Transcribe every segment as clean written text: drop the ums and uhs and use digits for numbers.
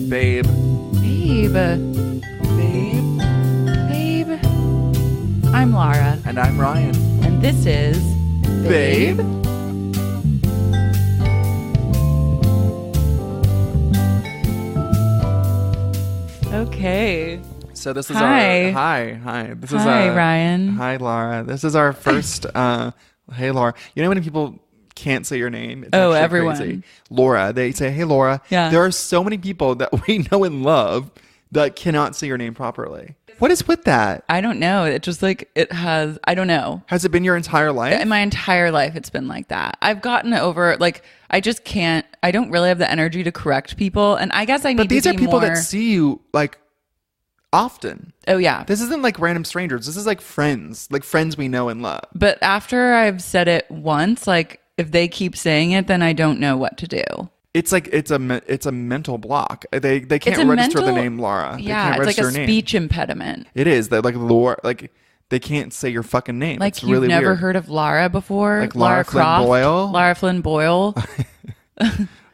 Babe. Babe. Babe. Babe. I'm Lara. And I'm Ryan. And this is Babe. Okay. So this is Hi. our hi. This is Hi, Ryan. Hi, Lara. This is our first hey, Laura. You know when people can't say your name? It's actually everyone. crazy. Laura. They say, hey, Laura. Yeah. There are so many people that we know and love that cannot say your name properly. What is with that? I don't know. It just I don't know. Has it been your entire life? In my entire life, it's been like that. I've gotten over, I just can't, I don't really have the energy to correct people. And I guess I need to be more. But these are people that see you, often. Oh, yeah. This isn't like random strangers. This is like friends we know and love. But after I've said it once, if they keep saying it, then I don't know what to do. It's like it's a mental block. They can't register the name Laura. Yeah, it's like a speech impediment. It is that Laura, they can't say your fucking name. Like it's you've really never weird. heard of Lara before? Like Lara Flynn Croft, Boyle? Lara Flynn Boyle.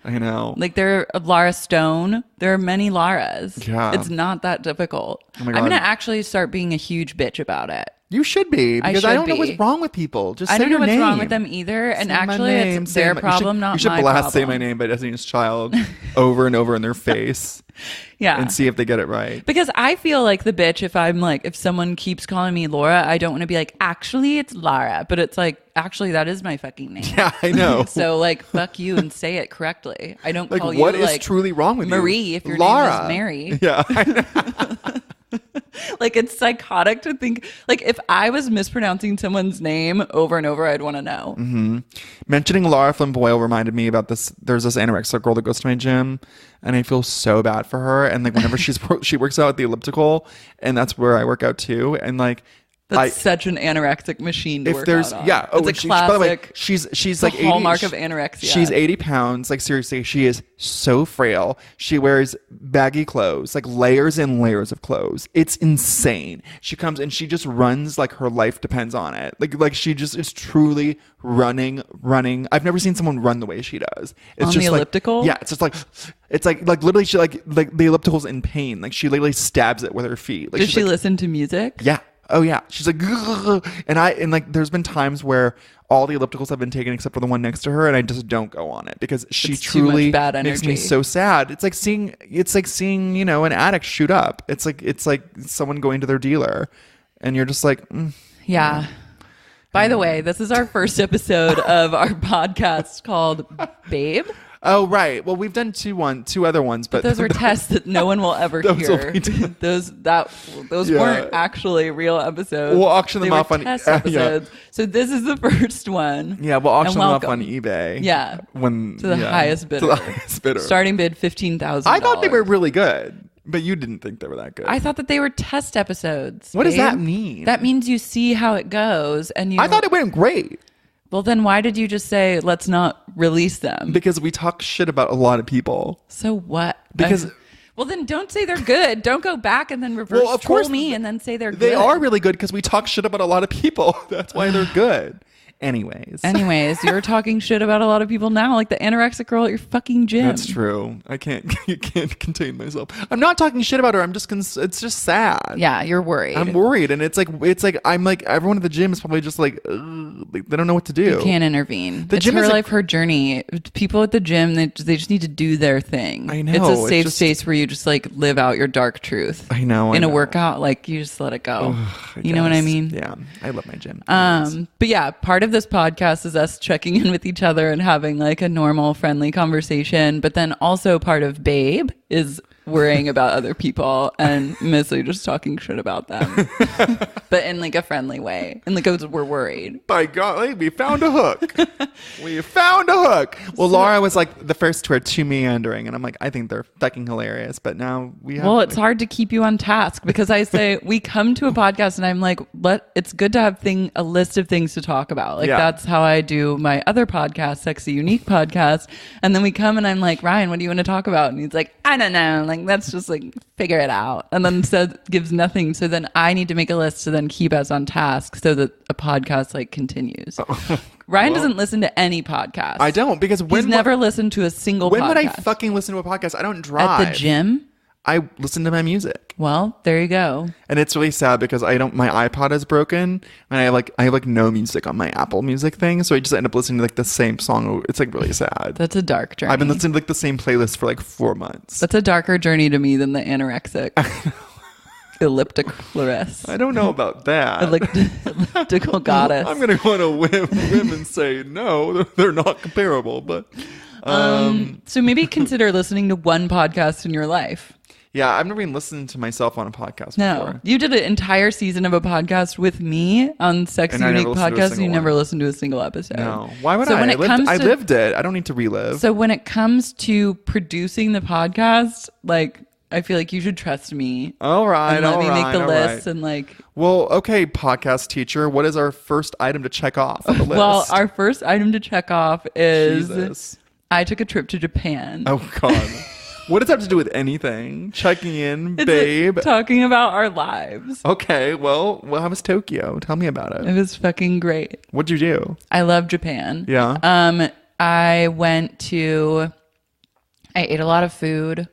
I know. There Lara Stone. There are many Laras. Yeah. It's not that difficult. Oh my I'm God. gonna actually start being a huge bitch about it. You should be, because I don't know be. what's wrong with people. Just I say don't know your what's name. wrong with them either. And Say my actually, name. it's their problem, not my problem. You should blast "Say My Name" by Destiny's Child over and over in their face. Yeah. And see if they get it right. Because I feel like the bitch if someone keeps calling me Laura, I don't want to be like, actually, it's Lara. But it's like, actually, that is my fucking name. Yeah, I know. So, fuck you and say it correctly. I don't call you, what is truly wrong with Marie, you? if your Lara. name is Mary. Yeah, I know. It's psychotic to think, if I was mispronouncing someone's name over and over, I'd want to know. Mm-hmm. Mentioning Lara Flynn Boyle reminded me about this. There's this anorexic girl that goes to my gym, and I feel so bad for her. And whenever she works out at the elliptical, and that's where I work out too. And that's such an anorexic machine to work out on. Yeah. It's a classic. By the way, she's like 80, hallmark of anorexia. She's 80 pounds. Seriously, she is so frail. She wears baggy clothes, layers and layers of clothes. It's insane. She comes and she just runs like her life depends on it. Like she just is truly running. I've never seen someone run the way she does. It's on just the elliptical? Yeah, it's just it's like literally she like the elliptical's in pain. She literally stabs it with her feet. Does she listen to music? Yeah. Oh yeah, she's like, and there's been times where all the ellipticals have been taken except for the one next to her, and I just don't go on it because she it's truly too much bad makes energy. me so sad. It's like seeing an addict shoot up. It's like someone going to their dealer, and you're just like, yeah. By the way, this is our first episode of our podcast called Babe. Oh right. Well, we've done two other ones, but those were tests that no one will ever hear. Those weren't actually real episodes. We'll auction them off on test episodes. Yeah. So this is the first one. Yeah, we'll auction them off on eBay. Yeah, to the highest bidder. To the highest bidder. Starting bid $15,000. I thought they were really good, but you didn't think they were that good. I thought that they were test episodes. What does that mean? That means you see how it goes, and I thought it went great. Well, then why did you just say, let's not release them? Because we talk shit about a lot of people. So what? Because... well, then don't say they're good. Don't go back and then reverse troll me and then say they're good. They are really good because we talk shit about a lot of people. That's why they're good. Anyways, you're talking shit about a lot of people now, like the anorexic girl at your fucking gym. That's true. I can't contain myself. I'm not talking shit about her. I'm just it's just sad. Yeah, you're worried. I'm worried, and it's like I'm like everyone at the gym is probably just like they don't know what to do. You can't intervene. It's her life, her journey. People at the gym, they just need to do their thing. I know. It's a safe space where you just live out your dark truth. I know. In a workout, you just let it go. You know what I mean? Yeah, I love my gym. But yeah, part of this podcast is us checking in with each other and having a normal, friendly conversation. But then also part of Babe is worrying about other people and mostly just talking shit about them, but in a friendly way, and we're worried. By golly, we found a hook. We found a hook. Well, Lara was the first to are too meandering, and I'm like, I think they're fucking hilarious. But now we have. Well, it's hard to keep you on task because I say we come to a podcast and I'm like, it's good to have a list of things to talk about. That's how I do my other podcast, Sexy Unique podcast. And then we come and I'm like, Ryan, what do you want to talk about? And he's like, I I don't know. Like, let's just like figure it out. And then gives nothing. So then I need to make a list to then keep us on task so that a podcast like continues. Ryan doesn't listen to any podcast. I don't, because he's never listened to a single podcast. When would I fucking listen to a podcast? I don't drive. At the gym? I listen to my music. Well, there you go. And it's really sad because my iPod is broken and I have like no music on my Apple Music thing, so I just end up listening to like the same song. It's like really sad. That's a dark journey. I've been listening to like the same playlist for like 4 months. That's a darker journey to me than the anorexic ellipticloress. I don't know about that. Elliptical goddess. I'm gonna go on a whim and say no, they're not comparable. But so maybe consider listening to one podcast in your life. Yeah, I've never even listened to myself on a podcast before. No, you did an entire season of a podcast with me on Sex Unique Podcast, and you never listened to a single episode. No, why would I? I lived it. I don't need to relive. So when it comes to producing the podcast, like, I feel like you should trust me. All right, and let me make the list and like. Well, okay, podcast teacher. What is our first item to check off on the list? Well, our first item to check off is Jesus. I took a trip to Japan. Oh God. What does that have to do with anything? Checking in, babe. Talking about our lives. Okay, well, how was Tokyo? Tell me about it. It was fucking great. What'd you do? I love Japan. Yeah. I ate a lot of food.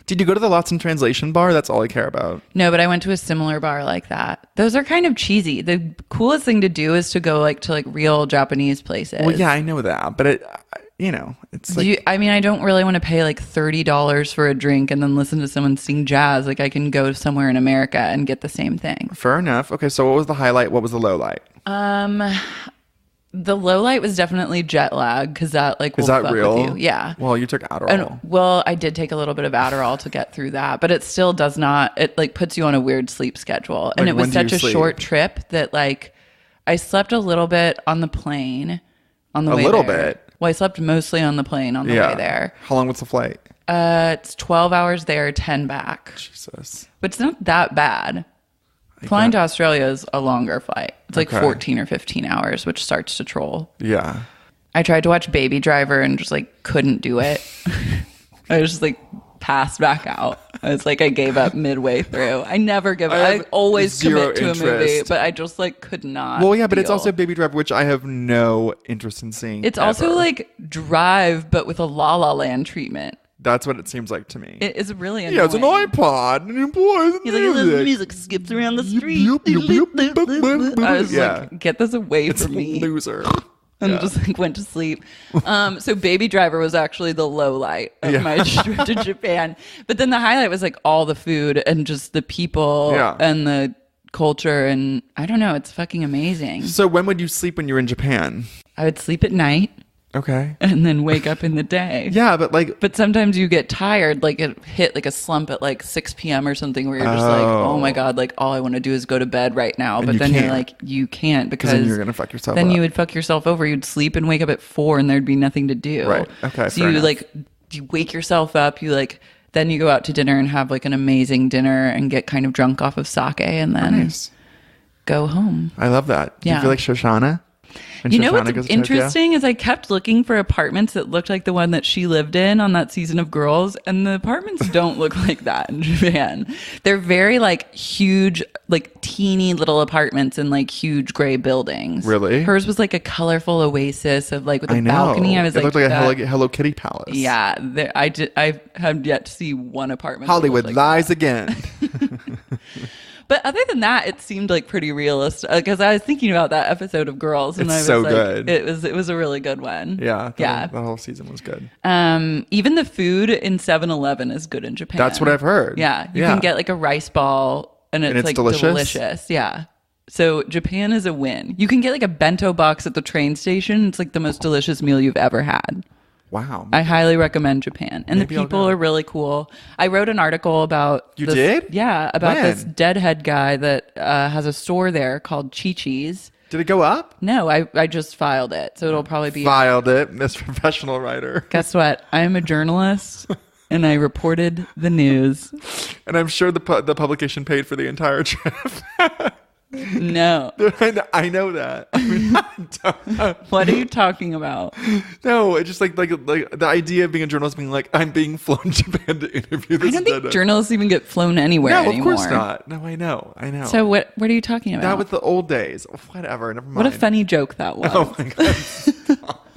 Did you go to the Lots in Translation bar? That's all I care about. No, but I went to a similar bar like that. Those are kind of cheesy. The coolest thing to do is to go to real Japanese places. Well, yeah, I know that, but it's like... I don't really want to pay $30 for a drink and then listen to someone sing jazz. Like, I can go somewhere in America and get the same thing. Fair enough. Okay, so what was the highlight? What was the low light? The low light was definitely jet lag, because that will Is that fuck real? with you. Yeah. Well, you took Adderall. I did take a little bit of Adderall to get through that, but it still does not. It puts you on a weird sleep schedule, and it was such a short trip that I slept a little bit on the plane on the way there. A little bit. Well, I slept mostly on the plane on the way there. How long was the flight? It's 12 hours there, 10 back. Jesus. But it's not that bad. Flying to Australia is a longer flight. It's 14 or 15 hours, which starts to troll. Yeah. I tried to watch Baby Driver and just couldn't do it. I was just passed back out. I gave up midway through. I never give up. I always commit to a movie, but I just could not. Well, yeah, but it's also Baby Driver, which I have no interest in seeing. It's also Drive, but with a La La Land treatment. That's what it seems like to me. It is really annoying. He has an iPod and he plays music. Music skips around the street. I was get this away from me. Loser. And just went to sleep. So Baby Driver was actually the low light of my trip to Japan. But then the highlight was all the food and just the people and the culture. And I don't know, it's fucking amazing. So when would you sleep when you were in Japan? I would sleep at night. Okay. And then wake up in the day. Yeah, but But sometimes you get tired. It hit a slump at 6 p.m. or something where you're just oh my God, all I want to do is go to bed right now. And but then you're you can't, because then you're going to fuck yourself then up. You would fuck yourself over. You'd sleep and wake up at 4 and there'd be nothing to do. Right. Okay. So you wake yourself up. You then you go out to dinner and have an amazing dinner and get kind of drunk off of sake and then go home. I love that. Do you feel like Shoshana? You know what's interesting is I kept looking for apartments that looked like the one that she lived in on that season of Girls, and the apartments don't look like that in Japan. They're very huge, teeny little apartments in huge gray buildings. Really? Hers was a colorful oasis of with a balcony. I was it looked like a Hello Kitty palace. Yeah, I have yet to see one apartment. Hollywood lies again. But other than that, it seemed pretty realistic, because I was thinking about that episode of Girls, and it's I was so good. It was a really good one. Yeah, that whole season was good. Even the food in 7-Eleven is good in Japan. That's what I've heard. Yeah, you can get a rice ball, and it's delicious. Yeah. So Japan is a win. You can get a bento box at the train station. It's the most delicious meal you've ever had. Wow. I highly recommend Japan. And maybe the people are really cool. I wrote an article about... You did? Yeah, about this deadhead guy that has a store there called Chi-Chi's. Did it go up? No, I just filed it. So it'll probably be... Filed it, Miss Professional Writer. Guess what? I am a journalist and I reported the news. And I'm sure the publication paid for the entire trip. No. I know that. What are you talking about? No, it's just like the idea of being a journalist being like, I'm being flown to Japan to interview this. I don't think journalists even get flown anywhere No, anymore. of course not. No, I know. So what are you talking about? That was the old days. Whatever, never mind. What a funny joke that was. Oh my God. Stop.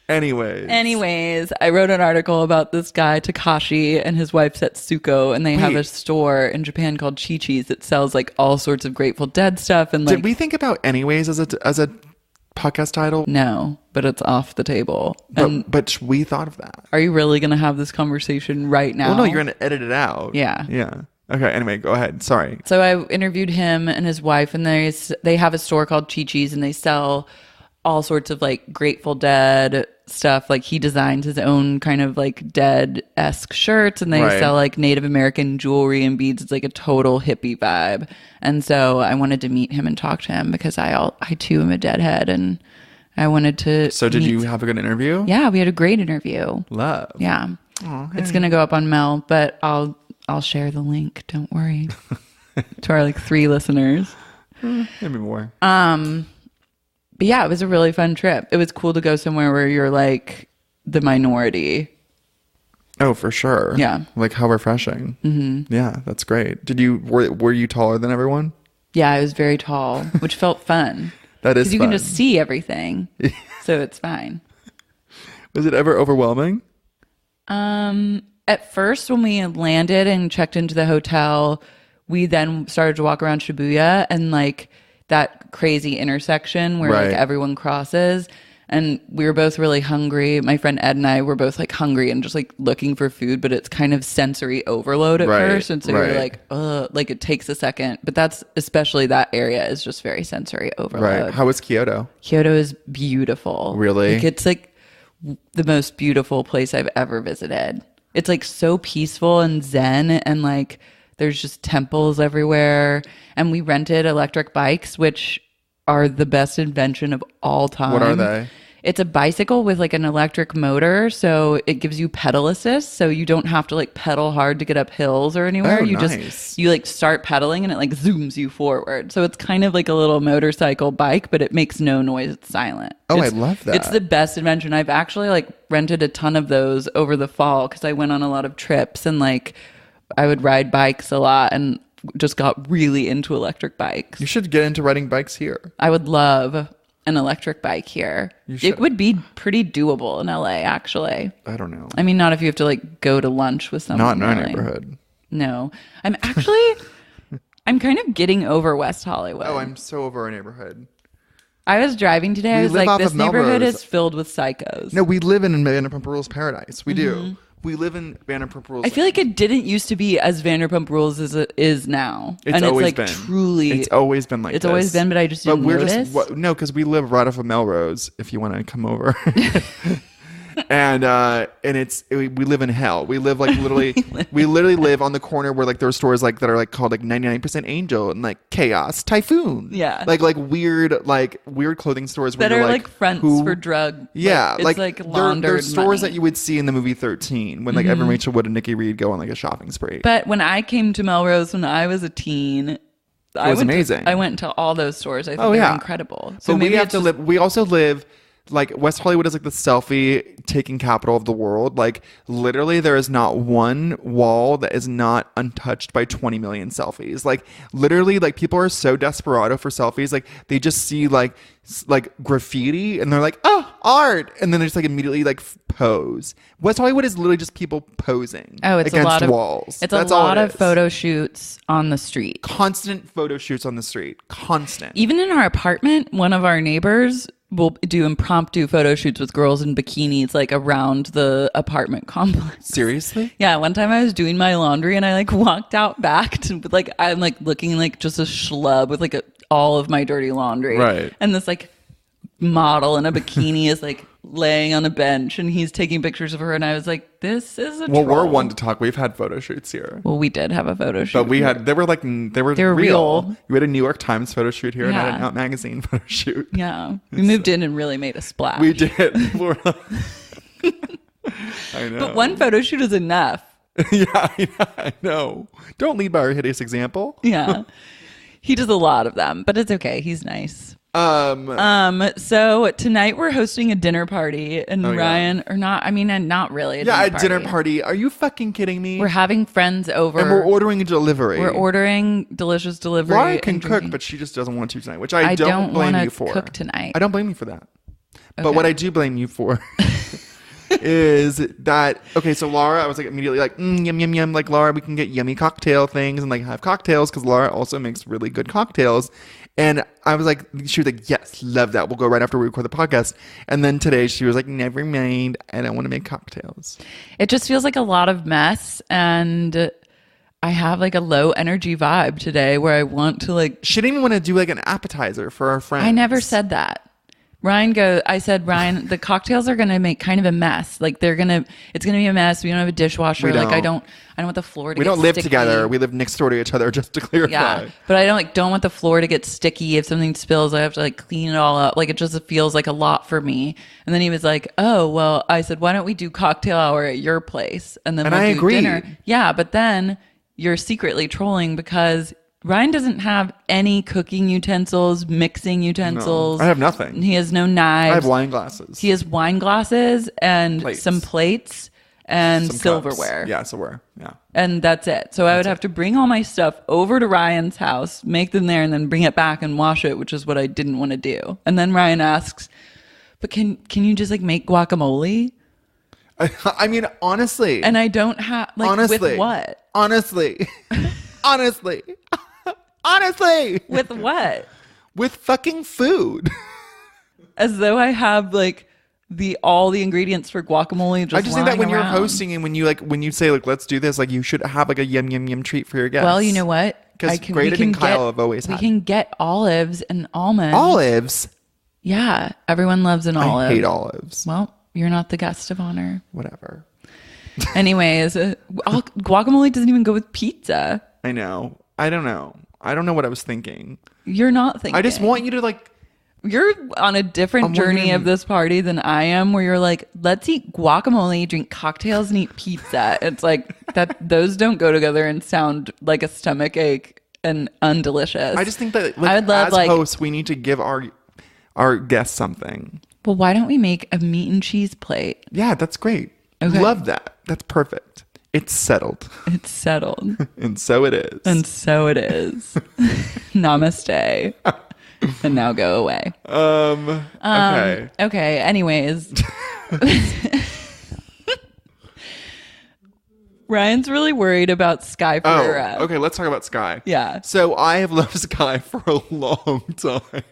Anyways, I wrote an article about this guy Takashi and his wife Setsuko, and they have a store in Japan called Chi-Chi's that sells like all sorts of Grateful Dead stuff. And like, did we think about anyways as a podcast title? No, but it's off the table. But we thought of that. Are you really going to have this conversation right now? Well, no, you're going to edit it out. Yeah. Okay. Anyway, go ahead. Sorry. So I interviewed him and his wife, and they have a store called Chi-Chi's, and they sell all sorts of like Grateful Dead stuff. Like he designs his own kind of like Dead-esque shirts, and they sell like Native American jewelry and beads. It's like a total hippie vibe. And so I wanted to meet him and talk to him because I too am a Deadhead, and I wanted to. So did you have a good interview? Yeah, we had a great interview. Love. Yeah. Oh, hey. It's gonna go up on Mel, but I'll share the link. Don't worry. To our like 3 listeners. Maybe more. But yeah, it was a really fun trip. It was cool to go somewhere where you're like the minority. Oh, for sure. Yeah. Like how refreshing. Mm-hmm. Yeah, that's great. Were you taller than everyone? Yeah, I was very tall, which felt fun. That is because you fun. can just see everything, so it's fine. Was it ever overwhelming? At first, when we landed and checked into the hotel, we then started to walk around Shibuya and like that crazy intersection where like everyone crosses, and we were both really hungry. My friend Ed and I were both like hungry and just like looking for food, but it's kind of sensory overload at first, and so you're like, like it takes a second. But that's especially that area is just very sensory overload. Right. How was Kyoto? Kyoto is beautiful. Really? Like, it's like the most beautiful place I've ever visited. It's like so peaceful and zen, and like there's just temples everywhere. And we rented electric bikes, which are the best invention of all time. What are they? It's a bicycle with like an electric motor. So it gives you pedal assist. So you don't have to like pedal hard to get up hills or anywhere. Oh, you nice. you like start pedaling and it like zooms you forward. So it's kind of like a little motorcycle bike, but it makes no noise. It's silent. Oh, I love that. It's the best invention. I've actually like rented a ton of those over the fall because I went on a lot of trips, and like I would ride bikes a lot and just got really into electric bikes. You should get into riding bikes here. I would love an electric bike here. It would be pretty doable in LA, actually. I don't know. I mean, not if you have to like go to lunch with someone. Not in our neighborhood. No. I'm kind of getting over West Hollywood. Oh, I'm so over our neighborhood. I was driving today. I was like, this neighborhood is filled with psychos. No, we live in Vanderpump Rules paradise. We do. We live in Vanderpump Rules. I feel like it didn't used to be as Vanderpump Rules as it is now. It's always like been. Truly. It's always been like it's this. always been, but I just didn't notice. No, because we live right off of Melrose. If you want to come over. And we live in hell. We live like literally, we literally live on the corner where like there are stores like that are like called like 99% Angel and like Chaos Typhoon. Yeah, like weird clothing stores that are like fronts for drug. Yeah, like laundered they're stores money that you would see in the movie 13 when like Evan Rachel Wood and Nikki Reed go on like a shopping spree. But when I came to Melrose when I was a teen, it was amazing. I went to all those stores. I think they're incredible. So but maybe we have to live. We also live. Like West Hollywood is like the selfie taking capital of the world. Like literally there is not one wall that is not untouched by 20 million selfies. Like literally like people are so desperado for selfies. Like they just see like graffiti and they're like, oh, art. And then they just like immediately like pose. West Hollywood is literally just people posing it's against a lot of walls. It's a lot of photo shoots on the street. Constant photo shoots on the street. Constant. Even in our apartment, one of our neighbors will do impromptu photo shoots with girls in bikinis like around the apartment complex. Seriously? Yeah, one time I was doing my laundry and I like walked out back to like I'm like looking like just a schlub with like all of my dirty laundry. Right. And this like model in a bikini is like laying on a bench and he's taking pictures of her, and I was like, this is a well troll. We're one to talk. We've had photo shoots here. Well, we did have a photo shoot, but they were real. We had a New York Times photo shoot here and had an Out Magazine photo shoot. Yeah, we moved in and really made a splash. We did. I know, but one photo shoot is enough. Yeah, I know. Don't lead by our hideous example. Yeah, he does a lot of them, but it's okay. He's nice. So tonight we're hosting a dinner party, and Oh, yeah. Ryan, or not, I mean, and not really. Yeah, a dinner party. Are you fucking kidding me? We're having friends over. And we're ordering a delivery. We're ordering delicious delivery. Lara can and cook, drinking. but she just doesn't want to tonight, which I don't don't blame wanna you for. cook tonight. I don't blame you for that. But Okay. what I do blame you for is that, okay, so Lara, I was like immediately like, yum, yum, yum. Like, Lara, we can get yummy cocktail things and like have cocktails because Lara also makes really good cocktails. And I was like, she was like, yes, love that. We'll go right after we record the podcast. And then today she was like, never mind. I don't want to make cocktails. It just feels like a lot of mess, and I have like a low energy vibe today where I want to like. She didn't even want to do like an appetizer for our friends. I never said that. I said, Ryan, the cocktails are going to make kind of a mess. Like it's going to be a mess. We don't have a dishwasher. We Like I don't. don't want the floor to We get don't live sticky. together. We live next door to each other, just to clarify. Yeah. But I don't want the floor to get sticky. If something spills, I have to like clean it all up. Like it just feels like a lot for me. And then he was like, oh, well, I said, why don't we do cocktail hour at your place? And then we'll I do agreed. dinner. Yeah. But then you're secretly trolling because Ryan doesn't have any cooking utensils, mixing utensils. I have nothing. He has no knives. I have wine glasses. He has wine glasses and Plates. some plates and Some cups. silverware. Yeah, silverware. Yeah. And that's it. So I would have to bring all my stuff over to Ryan's house, make them there, and then bring it back and wash it, which is what I didn't want to do. And then Ryan asks, but can you just like make guacamole? I mean, honestly. And I don't have like honestly. with what? Honestly. honestly. Honestly. With what? With fucking food. As though I have like all the ingredients for guacamole just I just think that lying when you're around. hosting and when you say like let's do this, like you should have like a yum yum yum treat for your guests. Well, you know what? 'Cause Graydon and Kyle have always we had. can get olives and almonds. Olives. Yeah, everyone loves an olive. I hate olives. Well, you're not the guest of honor. Whatever. Anyways, guacamole doesn't even go with pizza. I know. I don't know. I don't know what I was thinking. You're not thinking. I just want you to like. You're on a different journey of this party than I am, where you're like, let's eat guacamole, drink cocktails, and eat pizza. It's like that; those don't go together and sound like a stomach ache and undelicious. I just think that like, I would love as hosts, we need to give our guests something. Well, why don't we make a meat and cheese plate? Yeah, that's great. Okay. Love that. That's perfect. It's settled. It's settled. And so it is. And so it is. Namaste. And now go away. Okay. Okay. Anyways. Ryan's really worried about Sky Ferreira. Oh, okay. Let's talk about Sky. Yeah. So I have loved Sky for a long time.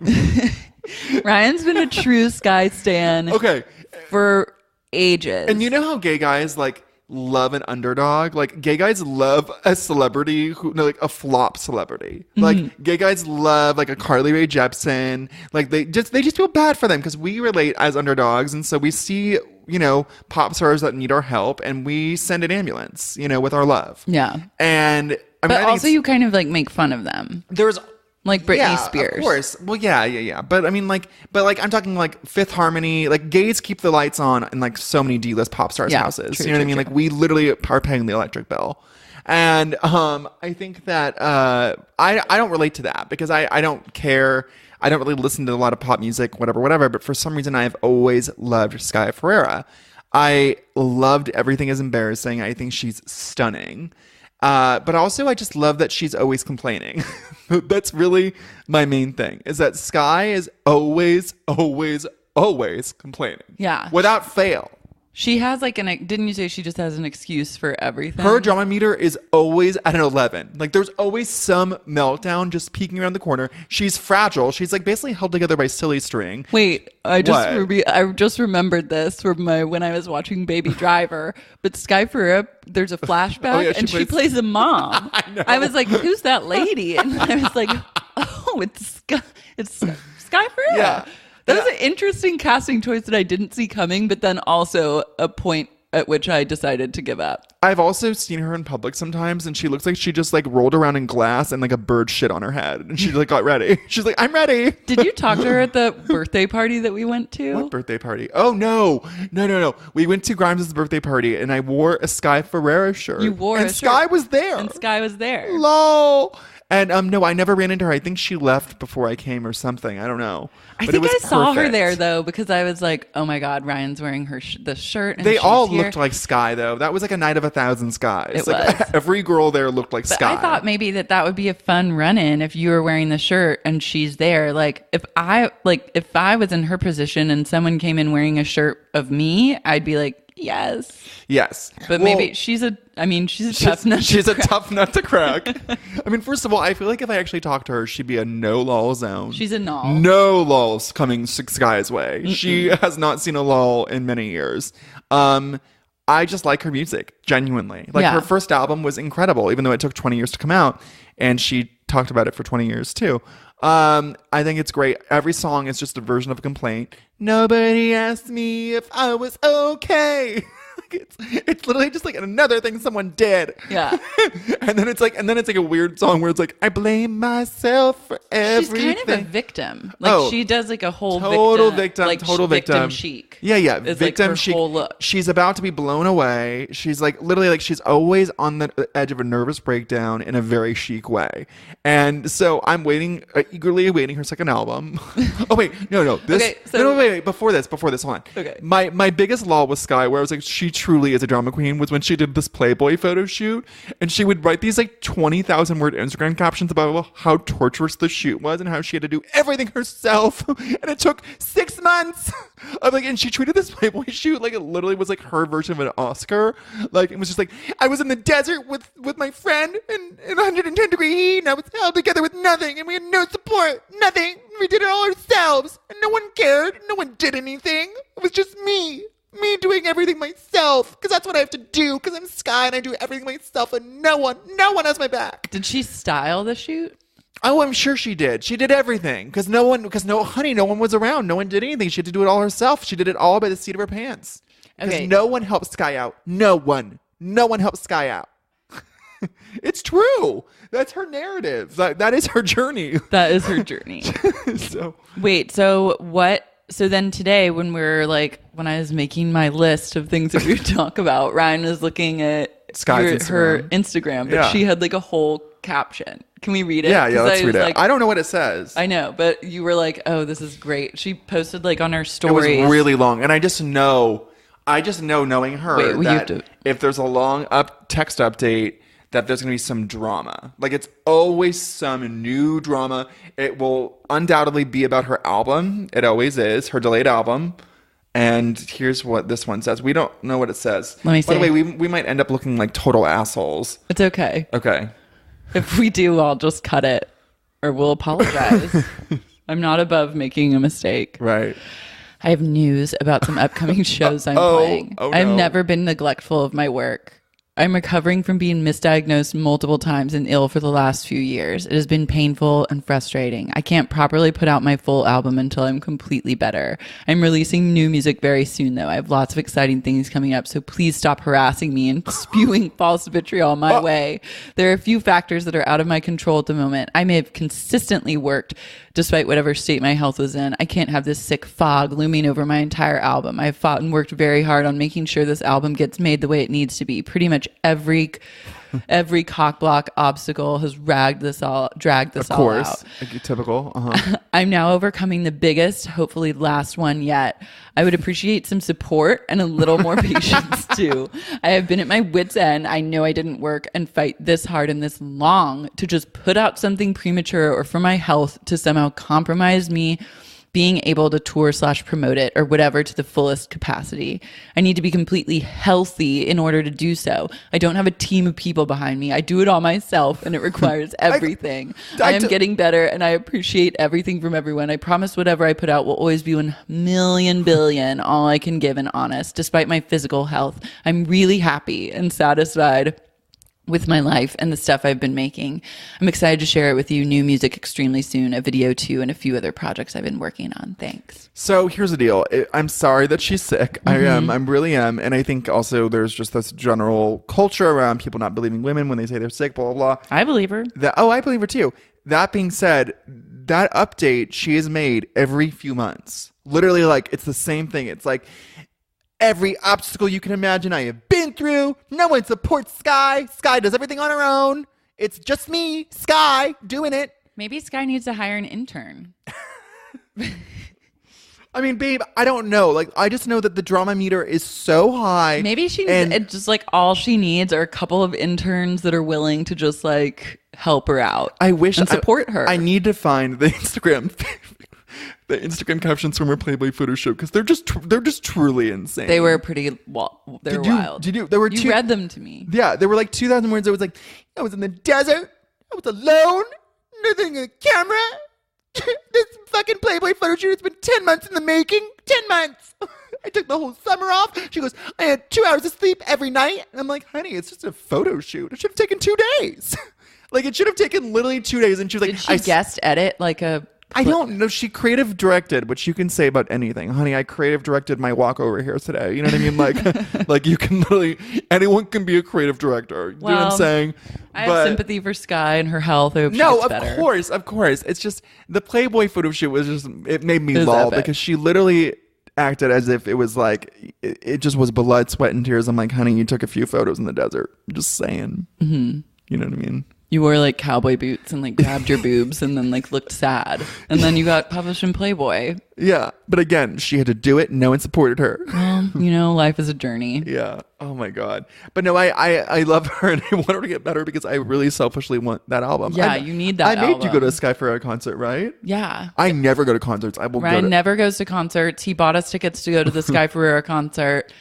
Ryan's been a true Sky stan Okay. for ages. And you know how gay guys like love an underdog? Like gay guys love a celebrity like a flop celebrity. Like gay guys love like a Carly Rae Jepsen. Like they just feel bad for them because we relate as underdogs, and so we see, you know, pop stars that need our help and we send an ambulance, you know, with our love. Yeah. And I mean, But I think also you kind of like make fun of them. there's Like Britney yeah, Spears. Of course. Well, yeah. But I mean, like, I'm talking like Fifth Harmony. Like, gays keep the lights on in like so many D-list pop stars' Yeah, houses. true, You know what I true, mean? true. Like, we literally are paying the electric bill. And I think that I don't relate to that because I don't care. I don't really listen to a lot of pop music, whatever. But for some reason, I have always loved Sky Ferreira. I loved Everything Is Embarrassing. I think she's stunning. But also I just love that she's always complaining. That's really my main thing, is that Sky is always complaining. Yeah. Without fail. She has like didn't you say she just has an excuse for everything? Her drama meter is always at an 11. Like there's always some meltdown just peeking around the corner. She's fragile. She's like basically held together by silly string. Wait, I What? just remembered this from when I was watching Baby Driver. But Sky Ferreira, there's a flashback, Oh, yeah, and she plays a mom. I know. I was like, "Who's that lady?" And I was like, "Oh, it's Sky Ferreira." Yeah. That was an interesting casting choice that I didn't see coming, but then also a point at which I decided to give up. I've also seen her in public sometimes, and she looks like she just like rolled around in glass and like a bird shit on her head, and she like got ready. She's like, "I'm ready." Did you talk to her at the birthday party that we went to? What birthday party? Oh no. We went to Grimes' birthday party, and I wore a Sky Ferreira shirt. You wore and a Sky shirt. was there. And Sky was there. Lol. And no, I never ran into her. I think she left before I came or something. I don't know. I But think it was I saw her perfect. there though because I was like, oh my god, Ryan's wearing her the shirt. And They she's all here. looked like Sky, though. That was like a night of 1,000 skies. It like, was. Every girl there looked like But Sky. I thought maybe that would be a fun run-in if you were wearing the shirt and she's there. Like if I was in her position and someone came in wearing a shirt of me, I'd be like, yes. Well, But maybe she's a tough nut. She's a tough nut to crack. I mean, first of all, I feel like if I actually talked to her, she'd be a no lull zone. She's a null. No lulls coming Sky's way. Mm-mm. She has not seen a lull in many years. I just like her music, genuinely. Like her first album was incredible, even though it took 20 years to come out, and she talked about it for 20 years too. I think it's great. Every song is just a version of a complaint. Nobody asked me if I was okay. It's literally just like another thing someone did. Yeah. and then it's like a weird song where it's like, I blame myself for everything. She's kind of a victim. Like she does like a whole victim. Victim chic. Yeah. It's Victim like her chic. whole look. She's about to be blown away. She's like literally like she's always on the edge of a nervous breakdown in a very chic way. And so I'm eagerly awaiting her second album. Oh wait, no. Wait. Before this, hold on. Okay. My biggest lull with Sky, where I was like, she truly is a drama queen, was when she did this Playboy photo shoot, and she would write these like 20,000 word Instagram captions about how torturous the shoot was and how she had to do everything herself, and it took 6 months. And she treated this Playboy shoot like it literally was like her version of an Oscar. Like it was just like, I was in the desert with my friend in 110-degree heat, and I was held together with nothing, and we had no support, nothing. We did it all ourselves, and no one cared. No one did anything. It was just me doing everything myself, because that's what I have to do, because I'm Sky and I do everything myself, and no one has my back. Did she style the shoot? Oh, I'm sure she did. She did everything because no one was around. No one did anything. She had to do it all herself. She did it all by the seat of her pants. Because no one helped Sky out. No one helped Sky out. It's true. That's her narrative. That is her journey. That is her journey. So then today when I was making my list of things that we would talk about, Ryan was looking at her Instagram, but she had like a whole caption. Can we read it? Yeah, let's read it. I don't know what it says. I know, but you were like, oh, this is great. She posted like on her stories. It was really long, and I just know knowing her if there's a long text update, that there's going to be some drama. Like it's always some new drama. It will undoubtedly be about her album. It always is, her delayed album. And here's what this one says. We don't know what it says. Let me see. By the way, we might end up looking like total assholes. It's okay. Okay. If we do, I'll just cut it or we'll apologize. I'm not above making a mistake. Right. I have news about some upcoming shows I'm playing. Oh, no. I've never been neglectful of my work. I'm recovering from being misdiagnosed multiple times and ill for the last few years. It has been painful and frustrating. I can't properly put out my full album until I'm completely better. I'm releasing new music very soon, though. I have lots of exciting things coming up, so please stop harassing me and spewing false vitriol my way. There are a few factors that are out of my control at the moment. I may have consistently worked despite whatever state my health was in. I can't have this sick fog looming over my entire album. I've fought and worked very hard on making sure this album gets made the way it needs to be. Pretty much every cock block obstacle has dragged this all out. Of course. Typical. I'm now overcoming the biggest, hopefully last one yet. I would appreciate some support and a little more patience too. I have been at my wit's end. I know I didn't work and fight this hard and this long to just put out something premature or for my health to somehow compromise me being able to tour / promote it or whatever to the fullest capacity. I need to be completely healthy in order to do so. I don't have a team of people behind me. I do it all myself and it requires everything. I am getting better and I appreciate everything from everyone. I promise whatever I put out will always be 1,000,000 billion all I can give and honest. Despite my physical health, I'm really happy and satisfied with my life and the stuff I've been making. I'm excited to share it with you. New music extremely soon, a video too, and a few other projects I've been working on. Thanks. So here's the deal. I'm sorry that she's sick. Mm-hmm. I really am. And I think also there's just this general culture around people not believing women when they say they're sick, blah, blah, blah. I believe her. I believe her too. That being said, that update she has made every few months. Literally, like, it's the same thing. It's like, every obstacle you can imagine I have been through. No one supports Sky. Sky does everything on her own. It's just me, Sky, doing it. Maybe Sky needs to hire an intern. I mean, babe, I don't know. Like, I just know that the drama meter is so high. Maybe she needs, it's just like all she needs are a couple of interns that are willing to just like help her out. I wish and support her. I need to find the Instagram captions from her Playboy photo shoot because they're just truly insane. They were pretty they're wild. There were you read them to me. Yeah, there were like 2,000 words. It was like, I was in the desert. I was alone. Nothing in the camera. This fucking Playboy photo shoot has been 10 months in the making. 10 months. I took the whole summer off. She goes, I had 2 hours of sleep every night. And I'm like, honey, it's just a photo shoot. It should have taken 2 days. Like, it should have taken literally 2 days. And she was like, did she guest edit like a... I don't know. She creative directed, which you can say about anything. Honey, I creative directed my walk over here today. You know what I mean? Like, like you can literally, anyone can be a creative director. You know what I'm saying? I have sympathy for Sky and her health. I hope she gets better. Of course. It's just, the Playboy photo shoot was just, it made me lol because she literally acted as if it was like, it just was blood, sweat, and tears. I'm like, honey, you took a few photos in the desert. Just saying. Mm-hmm. You know what I mean? You wore like cowboy boots and like grabbed your boobs and then like looked sad. And then you got published in Playboy. Yeah. But again, she had to do it. No one supported her. Well, you know, life is a journey. Yeah. Oh my God. But no, I love her and I want her to get better because I really selfishly want that album. Yeah, you need that I made you go to a Sky Ferreira concert, right? Yeah. I never go to concerts. Ryan never goes to concerts. He bought us tickets to go to the Sky Ferreira concert.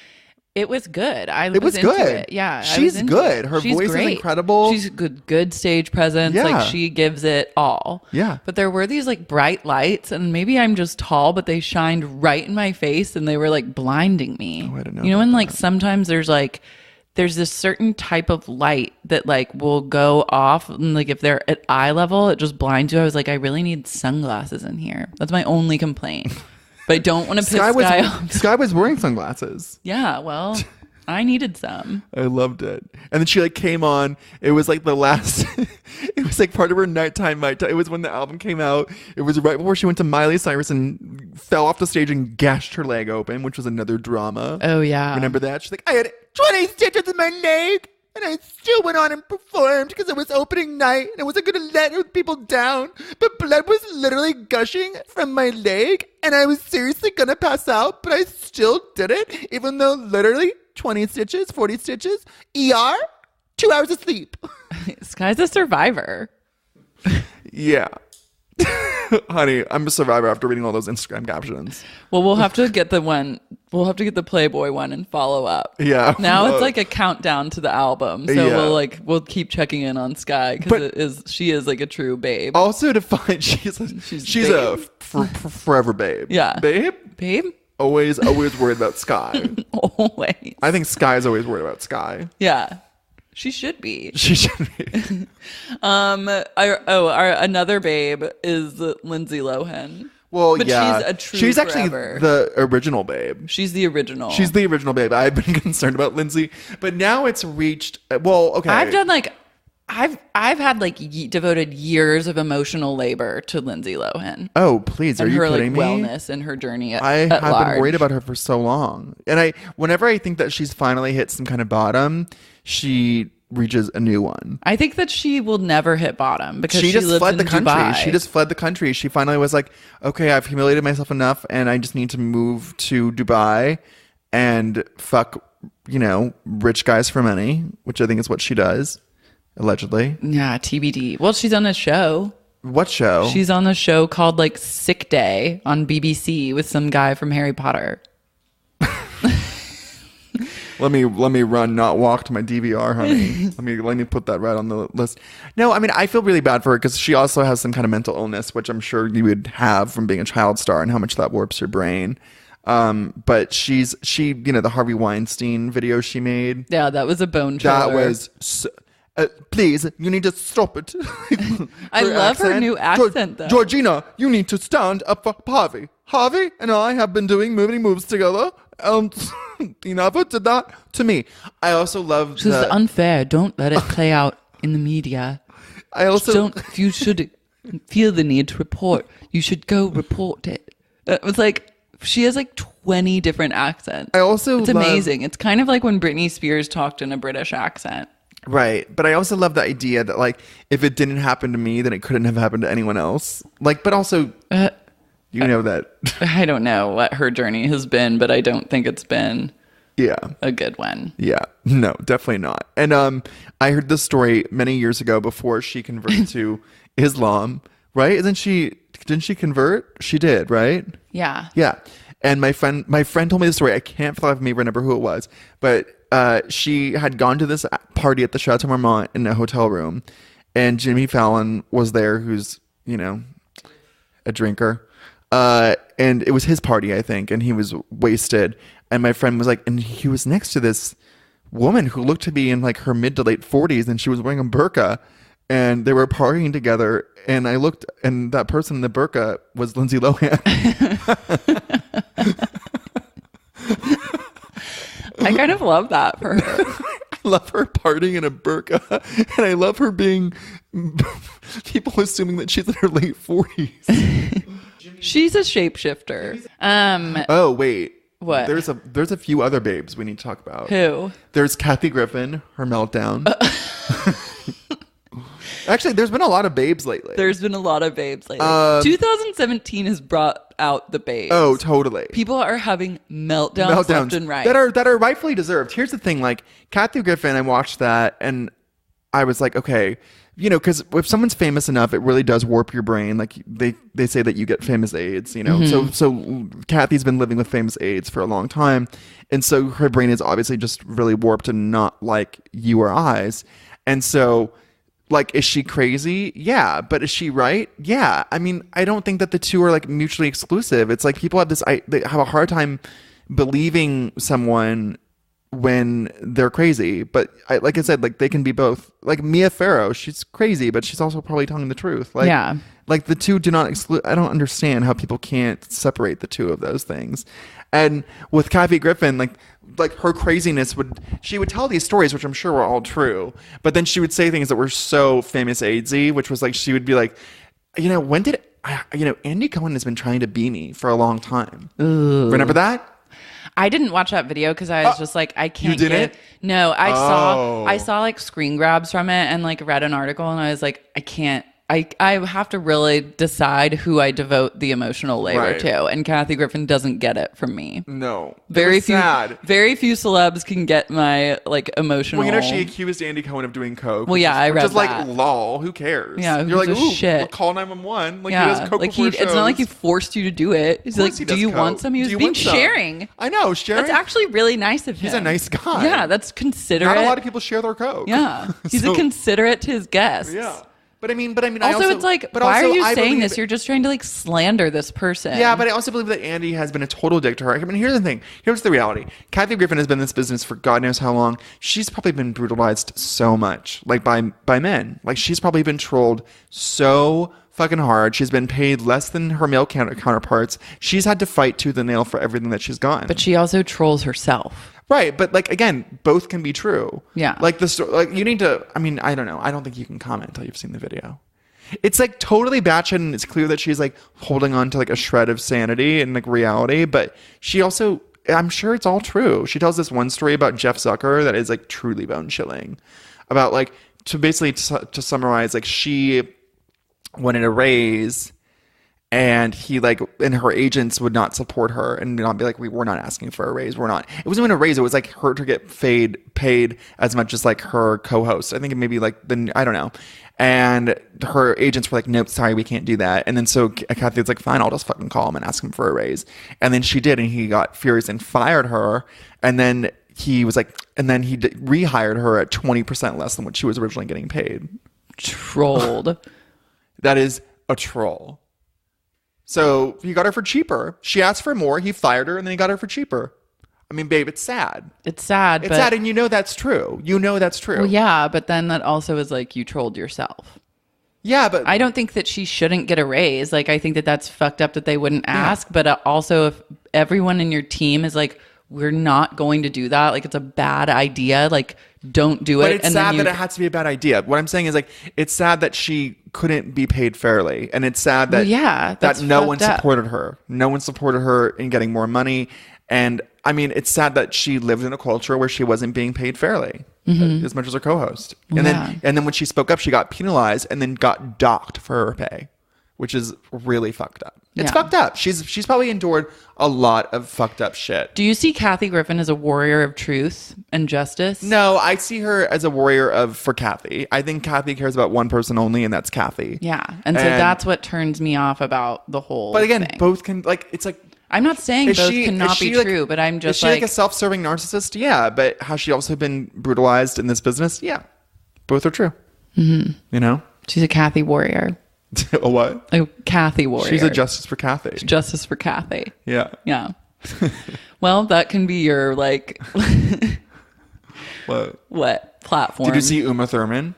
It was good. It was into good. It. Yeah, she's good. Her voice is incredible. She's good stage presence. Yeah. Like she gives it all. Yeah. But there were these like bright lights, and maybe I'm just tall, but they shined right in my face, and they were like blinding me. Oh, I don't know. You know, and like sometimes there's this certain type of light that like will go off, and like if they're at eye level, it just blinds you. I was like, I really need sunglasses in here. That's my only complaint. But I don't want to piss Sky off. Sky was wearing sunglasses. Yeah, well, I needed some. I loved it. And then she like came on. It was like the last, it was like part of her nighttime. It was when the album came out. It was right before she went to Miley Cyrus and fell off the stage and gashed her leg open, which was another drama. Oh, yeah. Remember that? She's like, I had 20 stitches in my leg. And I still went on and performed because it was opening night and I wasn't going to let people down. But blood was literally gushing from my leg and I was seriously going to pass out, but I still did it, even though literally 20 stitches, 40 stitches, ER, 2 hours of sleep. Sky's a survivor. Yeah. Honey, I'm a survivor after reading all those Instagram captions. Well, we'll have to get the Playboy one and follow up. Yeah. Now it's like a countdown to the album. So Yeah. we'll keep checking in on Sky because she is like a true babe. Also to find she's a forever babe. Yeah. Babe? Always worried about Sky. Always. I think Sky's always worried about Sky. Yeah. She should be. She should be. Another babe is Lindsay Lohan. Well, but yeah. she's a true She's actually forever. the original babe. She's the original. She's the original babe. I've been concerned about Lindsay, but now it's reached. Well, okay. I've had like devoted years of emotional labor to Lindsay Lohan. Oh, please, are you kidding me? Wellness and her journey at I have large. been worried about her for so long, and whenever I think that she's finally hit some kind of bottom, she reaches a new one. I think that she will never hit bottom because she just lives fled in the country. Dubai. She just fled the country. She finally was like, okay, I've humiliated myself enough, and I just need to move to Dubai and fuck, rich guys for money, which I think is what she does. Allegedly. Yeah, TBD. Well, she's on a show. What show? She's on a show called like Sick Day on BBC with some guy from Harry Potter. Let me run, not walk to my DVR, honey. let me put that right on the list. No, I mean, I feel really bad for her because she also has some kind of mental illness, which I'm sure you would have from being a child star and how much that warps your brain. But she, the Harvey Weinstein video she made. Yeah, that was a bone chiller. That was please, you need to stop it. I love her new accent, though. Georgina, you need to stand up for Harvey. Harvey and I have been doing many moves together. He never did that to me. I also love this is unfair. Don't let it play out in the media. If you should feel the need to report, you should go report it. It was like, she has like 20 different accents. It's amazing. It's kind of like when Britney Spears talked in a British accent. Right. But I also love the idea that, like, if it didn't happen to me, then it couldn't have happened to anyone else. Like, but also, you know that. I don't know what her journey has been, but I don't think it's been Yeah. a good one. Yeah. No, definitely not. And I heard this story many years ago before she converted to Islam, right? Didn't she convert? She did, right? Yeah. Yeah. And my friend told me the story. I can't for the life of me remember who it was, but she had gone to this party at the Chateau Marmont in a hotel room, and Jimmy Fallon was there, who's, you know, a drinker. And it was his party, I think, and he was wasted. And my friend was like, and he was next to this woman who looked to be in like her mid to late 40s, and she was wearing a burqa, and they were partying together. And I looked, and that person in the burqa was Lindsay Lohan. I kind of love that for her. I love her partying in a burqa, and I love her being people assuming that she's in her late 40s. She's a shapeshifter. Oh wait, what? There's a few other babes we need to talk about. Who? There's Kathy Griffin, her meltdown. Actually, there's been a lot of babes lately. 2017 has brought out the babes. Oh, totally. People are having meltdowns left and right. that are rightfully deserved. Here's the thing, like Kathy Griffin, I watched that and I was like, okay, you know, because if someone's famous enough, it really does warp your brain. Like they say that you get famous AIDS, you know. Mm-hmm. So Kathy's been living with famous AIDS for a long time, and so her brain is obviously just really warped and not like you or I's. And so, like, is she crazy? Yeah. But is she right? Yeah. I mean, I don't think that the two are like mutually exclusive. It's like people have they have a hard time believing someone when they're crazy. But like I said, like they can be both. Like Mia Farrow, she's crazy, but she's also probably telling the truth. Like, yeah. Like the two do not exclude. I don't understand how people can't separate the two of those things. And with Kathy Griffin, like her craziness she would tell these stories, which I'm sure were all true, but then she would say things that were so famous AIDSy, which was like, she would be like, you know, Andy Cohen has been trying to be me for a long time. Ooh. Remember that? I didn't watch that video because I was just like, I can't. You didn't? No, I saw like screen grabs from it and like read an article, and I was like, I can't. I have to really decide who I devote the emotional labor to, and Kathy Griffin doesn't get it from me. No, very few celebs can get my like emotional. Well, you know, she accused Andy Cohen of doing coke. Well, yeah, I read just that. Like, lol, who cares? Yeah, you're like, ooh, shit. Call 911. Like, yeah, he does coke like before shows. It's not like he forced you to do it. He's like, do you want some? He was being sharing. I know, sharing. That's actually really nice of him. He's a nice guy. Yeah, that's considerate. Not a lot of people share their coke. Yeah, he's a considerate to his guests. Yeah. But I mean, also it's like, why are you saying this? You're just trying to like slander this person. Yeah, but I also believe that Andy has been a total dick to her. I mean, here's the thing. Here's the reality. Kathy Griffin has been in this business for God knows how long. She's probably been brutalized so much, like by men. Like she's probably been trolled so fucking hard. She's been paid less than her male counterparts. She's had to fight tooth and nail for everything that she's gotten. But she also trolls herself. Right, but like again, both can be true. Yeah. Like you need to. I mean, I don't know. I don't think you can comment until you've seen the video. It's like totally batshit, and it's clear that she's like holding on to like a shred of sanity and like reality. But she also, I'm sure it's all true. She tells this one story about Jeff Zucker that is like truly bone chilling. About like to summarize, like she wanted a raise. And her agents would not support her and not be like, we're not asking for a raise. We're not. It wasn't even a raise. It was like her to get paid as much as like her co-host. I think it maybe like I don't know. And her agents were like, nope, sorry, we can't do that. And then so Kathy was like, fine, I'll just fucking call him and ask him for a raise. And then she did, and he got furious and fired her. And then he was like, and then he rehired her at 20% less than what she was originally getting paid. Trolled. That is a troll. So he got her for cheaper. She asked for more. He fired her, and then he got her for cheaper. I mean, babe, it's sad. It's sad. It's sad, and you know that's true. You know that's true. Well, yeah, but then that also is like you trolled yourself. Yeah, but I don't think that she shouldn't get a raise. Like, I think that that's fucked up that they wouldn't ask. Yeah. But also, if everyone in your team is like, we're not going to do that, like it's a bad idea, like don't do it. But it's sad that it had to be a bad idea. What I'm saying is like, it's sad that she couldn't be paid fairly, and it's sad that that no one supported her. No one supported her in getting more money, and I mean, it's sad that she lived in a culture where she wasn't being paid fairly. as much as her co-host. And then when she spoke up, she got penalized and then got docked for her pay, which is really fucked up. It's fucked up. She's probably endured a lot of fucked up shit. Do you see Kathy Griffin as a warrior of truth and justice? No, I see her as a warrior for Kathy. I think Kathy cares about one person only, and that's Kathy. Yeah. And so that's what turns me off about the whole But again, thing. both can, like, it's like... I'm not saying both cannot be true, but I'm just like... Is she like a self-serving narcissist? Yeah. But has she also been brutalized in this business? Yeah. Both are true. Mm-hmm. You know? She's a Kathy warrior. A what? A Kathy warrior. She's a justice for Kathy. Justice for Kathy. Yeah. Yeah. Well, that can be your, like... What platform? Did you see Uma Thurman?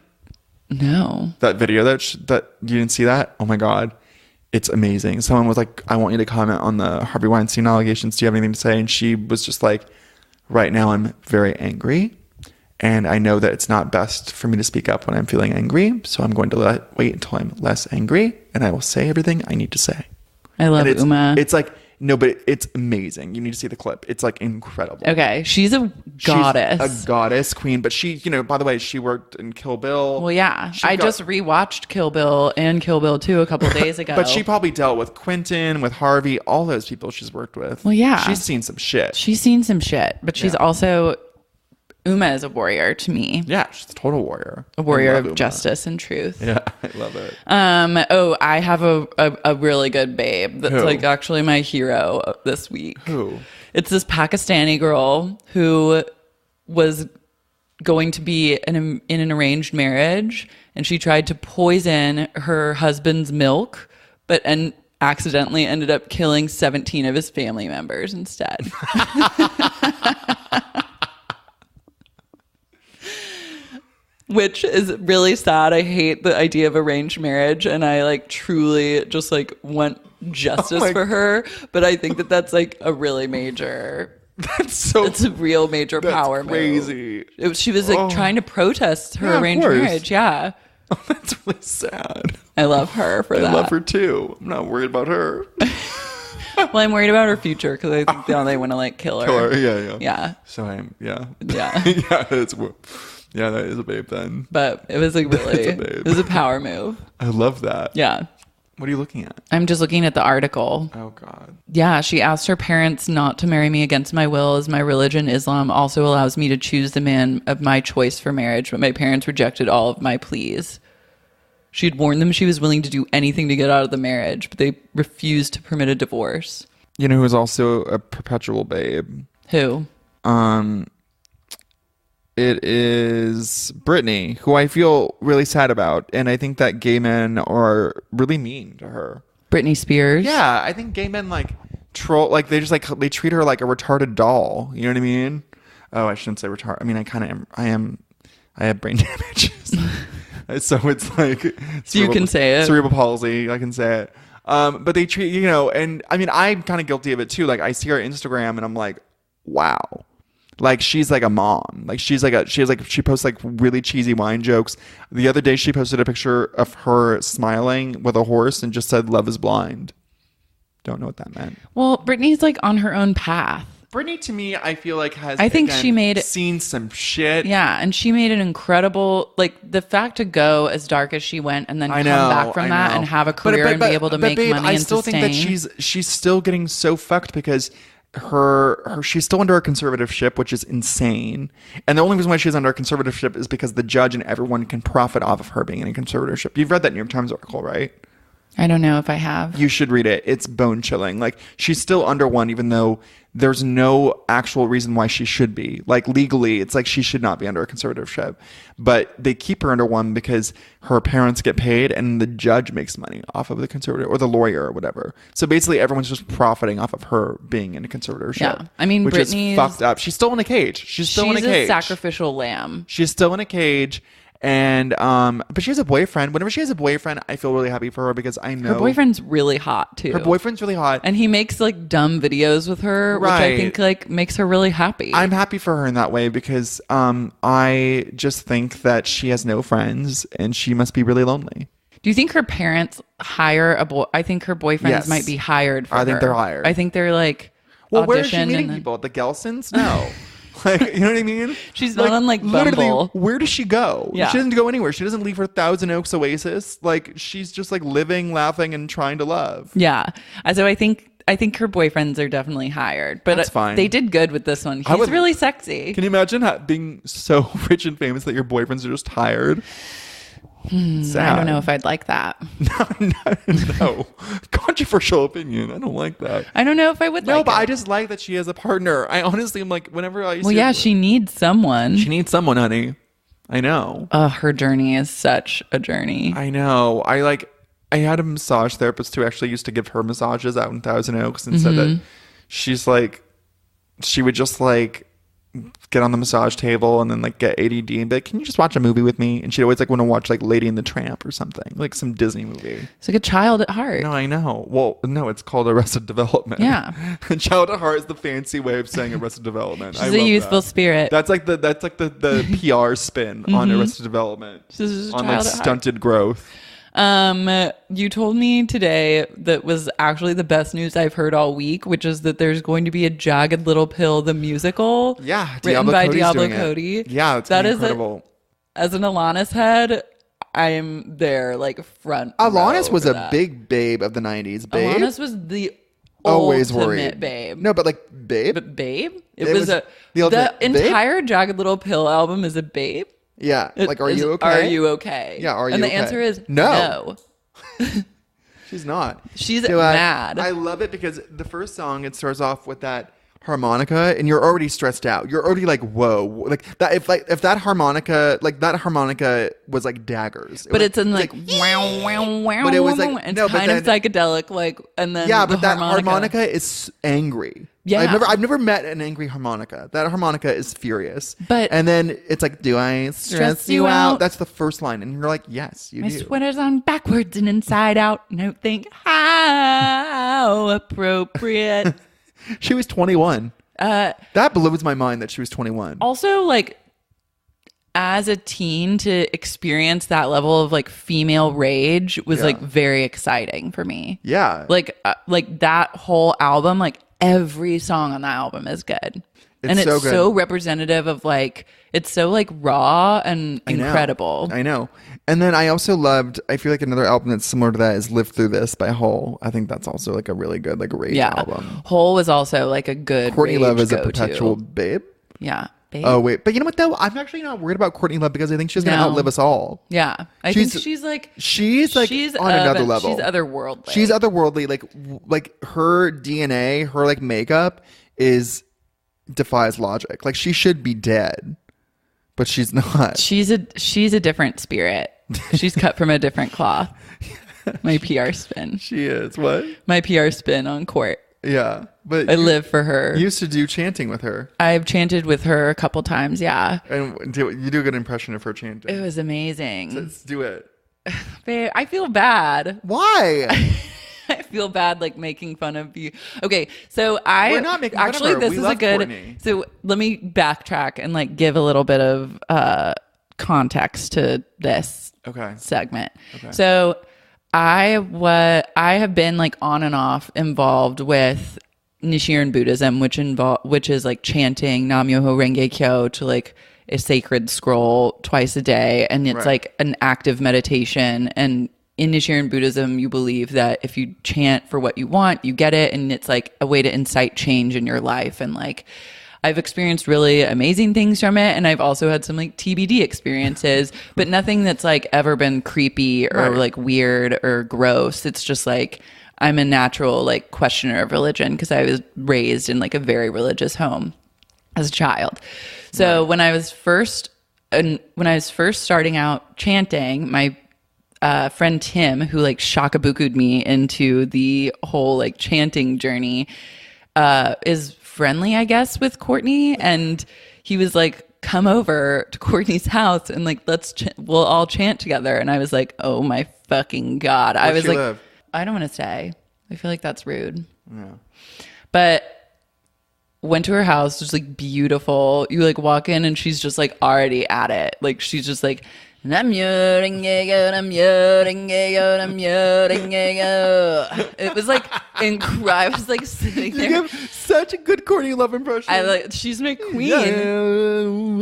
No. That video that you didn't see that? Oh my God. It's amazing. Someone was like, I want you to comment on the Harvey Weinstein allegations. Do you have anything to say? And she was just like, right now I'm very angry. And I know that it's not best for me to speak up when I'm feeling angry. So I'm going to wait until I'm less angry. And I will say everything I need to say. I love Uma. It's like, no, but it's amazing. You need to see the clip. It's like incredible. Okay. She's a goddess. She's a goddess queen. But she, by the way, she worked in Kill Bill. Well, yeah. I just rewatched Kill Bill and Kill Bill 2 a couple days ago. But she probably dealt with Quentin, with Harvey, all those people she's worked with. Well, yeah. She's seen some shit. She's seen some shit. But she's also... Uma is a warrior to me. Yeah, she's a total warrior. A warrior of justice and truth. Yeah, I love it. I have a really good babe that's like actually my hero this week. Who? It's this Pakistani girl who was going to be in an arranged marriage, and she tried to poison her husband's milk, and accidentally ended up killing 17 of his family members instead. Which is really sad. I hate the idea of arranged marriage, and I like truly just like want justice for her. But I think that that's like a really major. It's a real major power crazy. Move. She was like trying to protest her arranged marriage. Yeah. Oh, that's really sad. I love her for that. I love her too. I'm not worried about her. Well, I'm worried about her future because I think they want to like kill her. Yeah. So yeah. Yeah, that is a babe then. But it was like really, it was a power move. I love that. Yeah. What are you looking at? I'm just looking at the article. Oh, God. Yeah, she asked her parents not to marry me against my will, as my religion, Islam, also allows me to choose the man of my choice for marriage, but my parents rejected all of my pleas. She had warned them she was willing to do anything to get out of the marriage, but they refused to permit a divorce. You know who's also a perpetual babe? Who? It is Brittany, who I feel really sad about. And I think that gay men are really mean to her. Britney Spears? Yeah, I think gay men like troll, like they just like, they treat her like a retarded doll. You know what I mean? Oh, I shouldn't say retarded. I mean, I kind of am. I have brain damage. So it's like. So you can say it. Cerebral palsy. I can say it. But they treat, and I mean, I'm kind of guilty of it too. Like I see her Instagram and I'm like, wow. Like she's like a mom. Like she posts like really cheesy wine jokes. The other day she posted a picture of her smiling with a horse and just said "Love is blind." Don't know what that meant. Well, Britney's like on her own path. Britney to me, I feel like has seen some shit. Yeah, and she made an incredible the fact to go as dark as she went and then come back from that and have a career and be able to make money and sustain. I still think that she's still getting so fucked because she's still under a conservatorship, which is insane. And the only reason why she's under a conservatorship is because the judge and everyone can profit off of her being in a conservatorship. You've read that New York Times article, right? I don't know if I have. You should read it. It's bone chilling. Like she's still under one, even though there's no actual reason why she should be. Like legally, it's like she should not be under a conservatorship. But they keep her under one because her parents get paid and the judge makes money off of the conservator or the lawyer or whatever. So basically everyone's just profiting off of her being in a conservatorship. Yeah. I mean, which is fucked up. She's still in a cage. She's still in a cage. She's a sacrificial lamb. She's still in a cage. And but she has a boyfriend. Whenever she has a boyfriend, I feel really happy for her because I know her boyfriend's really hot too. Her boyfriend's really hot, and he makes like dumb videos with her, which I think like makes her really happy. I'm happy for her in that way because I just think that she has no friends and she must be really lonely. Do you think her parents hire a boy? I think her boyfriends might be hired for her. I think they're hired. I think they're like where is she meeting people? At the Gelsons? No. Like, you know what I mean? She's not on, like, literally, Bumble. where does she go? Yeah. She doesn't go anywhere. She doesn't leave her Thousand Oaks oasis. Like, she's just like living, laughing, and trying to love. Yeah. So I think her boyfriends are definitely hired, but That's fine. they did good with this one. He's really sexy. Can you imagine being so rich and famous that your boyfriends are just tired? I don't know if I'd like that. No. Controversial opinion. I don't like that. I don't know if I would No, like but it. I just like that she has a partner. I honestly am like, whenever I Well, yeah, she needs someone. She needs someone, honey. I know. Her journey is such a journey. I know. I had a massage therapist who actually used to give her massages out in Thousand Oaks and said that she's like, she would just like get on the massage table and then like get ADD and be like, can you just watch a movie with me? And she'd always like want to watch like Lady and the Tramp or something, like some Disney movie. It's like a child at heart. No, I know. Well, no, it's called Arrested Development. Yeah. And child at heart is the fancy way of saying Arrested Development. She's a youthful spirit. That's like the PR spin on Arrested Development. She's just a on child like at heart. stunted growth. You told me today that was actually the best news I've heard all week, which is that there's going to be a Jagged Little Pill, the musical. Yeah, written Diablo by Cody's Diablo doing it. Cody. Yeah, it's that is incredible. As an Alanis head, I am there like front. Alanis row was for a that. big babe of the 90s. Babe? Alanis was the Always ultimate worried. babe. No, but like babe? But babe, It was the the ultimate babe? entire Jagged Little Pill album is a babe. Yeah. Like, are you okay? Are you okay? Yeah, are you And the okay? answer is No. She's not. She's So, mad. I love it because the first song, it starts off with that harmonica and you're already stressed out. You're already like, whoa. Like that if that harmonica was like daggers. But it's in like wow wow wow. But it was like it's no, but kind of then, psychedelic, like, and then yeah, the but that harmonica is angry. Yeah. I've never met an angry harmonica. That harmonica is furious. But- and then it's like, do I stress you out? That's the first line, and you're like, yes, you My do. sweater's on backwards and inside out, and I think how appropriate. She was 21. That blows my mind that she was 21. Also, like, as a teen, to experience that level of like female rage was Yeah. like very exciting for me. Yeah. Like that whole album, like every song on that album is good. And it's so good. so representative of like, it's so like raw and incredible. I know. And then I also loved, I feel like another album that's similar to that is Live Through This by Hole. I think that's also like a really good like rage album. Hole was also like a good Courtney rage Love is a go-to. perpetual babe. Yeah. Babe. Oh wait, but you know what though? I'm actually not worried about Courtney Love because I think she's gonna outlive us all. Yeah. I think she's like on another level. She's otherworldly. She's otherworldly. Like her DNA, her like makeup defies logic. Like she should be dead, but she's not. She's a different spirit. She's cut from a different cloth. My PR spin. She is. What? My PR spin on Court. Yeah. But I live for her. You used to do chanting with her. I've chanted with her a couple times, yeah. And you do a good impression of her chanting. It was amazing. Let's do it. Babe, I feel bad. Why? I feel bad like making fun of you. Okay, so We're not making fun of her. this We is love a good Courtney. So let me backtrack and like give a little bit of context to this segment. Okay. So I have been like on and off involved with Nichiren Buddhism, which is like chanting Nam-myoho Renge Kyo to like a sacred scroll twice a day, and it's like an active meditation. And in Nichiren Buddhism, you believe that if you chant for what you want, you get it, and it's like a way to incite change in your life. And like I've experienced really amazing things from it, and I've also had some like TBD experiences, but nothing that's like ever been creepy or like weird or gross. It's just like I'm a natural like questioner of religion because I was raised in like a very religious home as a child. So when I was first starting out chanting, my friend Tim, who like shakabuku'd me into the whole like chanting journey, is friendly, I guess, with Courtney, and he was like, come over to Courtney's house and like we'll all chant together. And I was like, oh my fucking god. I was like, live? I don't want to say. I feel like that's rude. Yeah. But went to her house, just like beautiful. You like walk in and she's just like already at it. Like she's just like And I'm muting it, I'm muting it, I'm muting it. It was like incredible. I was like sitting there. You have such a good Courtney Love impression. She's my queen.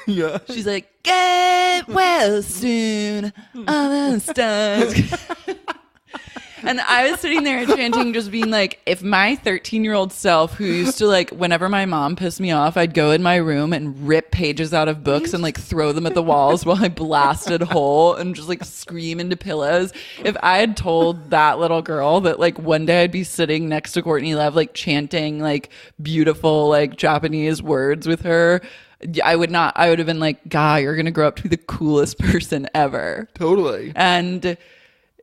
Yeah. She's like, get well soon, all the stars. And I was sitting there chanting, just being like, if my 13-year-old self, who used to like, whenever my mom pissed me off, I'd go in my room and rip pages out of books and like throw them at the walls while I blasted hole and just like scream into pillows. If I had told that little girl that like one day I'd be sitting next to Courtney Love, like chanting like beautiful like Japanese words with her, I would have been like, God, you're going to grow up to be the coolest person ever. Totally. And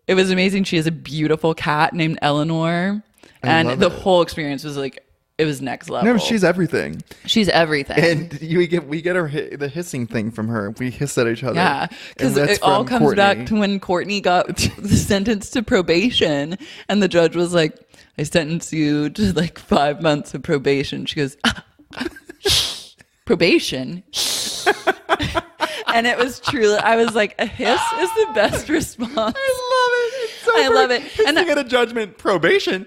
it was amazing. She has a beautiful cat named Eleanor. And the whole experience was like, it was next level. No, she's everything. She's everything. And we get the hissing thing from her. We hiss at each other. Yeah, because it all comes back to when Courtney got sentenced to probation. And the judge was like, I sentence you to like 5 months of probation. She goes, probation? And it was truly, I was like, a hiss is the best response. I love it. It's so I love it. And I get a judgment. Probation.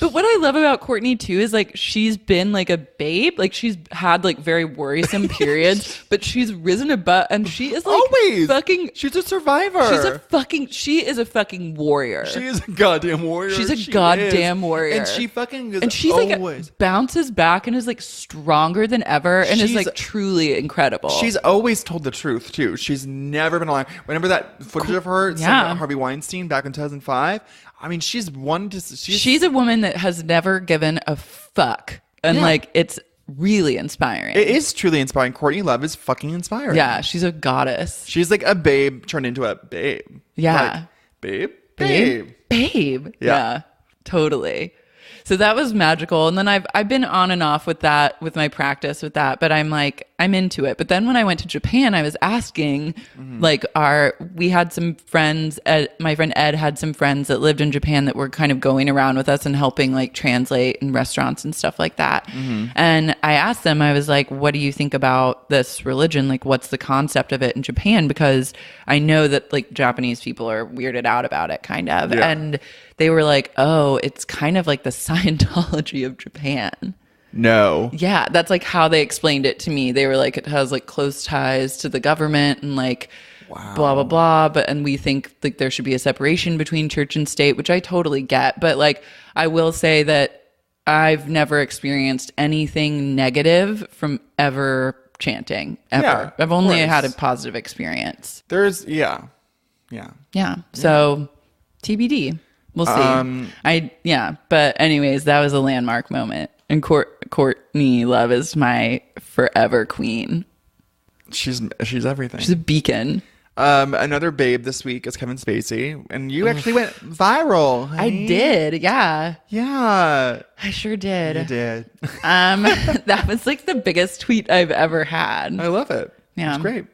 But what I love about Courtney too is like she's been like a babe, like she's had like very worrisome periods, but she's risen above, and she is like always fucking. She's a survivor. She is a fucking warrior. She is a goddamn warrior. She's a goddamn warrior, and she fucking is. And she's always like bounces back and is like stronger than ever, and is like truly incredible. She's always told the truth too. She's never been lying. Remember that footage of her saying about Harvey Weinstein back in 2005? I mean, she's a woman that has never given a fuck, and like it's really inspiring. It is truly inspiring. Courtney Love is fucking inspiring. Yeah, she's a goddess. She's like a babe turned into a babe. Yeah, like, babe. Yeah, totally. So that was magical. And then I've been on and off with that, with my practice with that, but I'm into it. But then when I went to Japan, I was asking, we had some friends, my friend Ed had some friends that lived in Japan that were kind of going around with us and helping like translate in restaurants and stuff like that. Mm-hmm. And I asked them, I was like, what do you think about this religion? Like, what's the concept of it in Japan? Because I know that like Japanese people are weirded out about it kind of. Yeah. And they were like, oh, it's kind of like the Scientology of Japan. No. Yeah, that's like how they explained it to me. They were like, it has like close ties to the government and like blah, blah, blah. And we think like there should be a separation between church and state, which I totally get. But like, I will say that I've never experienced anything negative from ever chanting, ever. Yeah, I've only had a positive experience. Yeah. So TBD. We'll see. But anyways, that was a landmark moment. And Courtney Love is my forever queen. She's everything. She's a beacon. Another babe this week is Kevin Spacey, and you actually went viral. Honey. I did, yeah. Yeah. I sure did. You did. That was like the biggest tweet I've ever had. I love it. Yeah. It's great.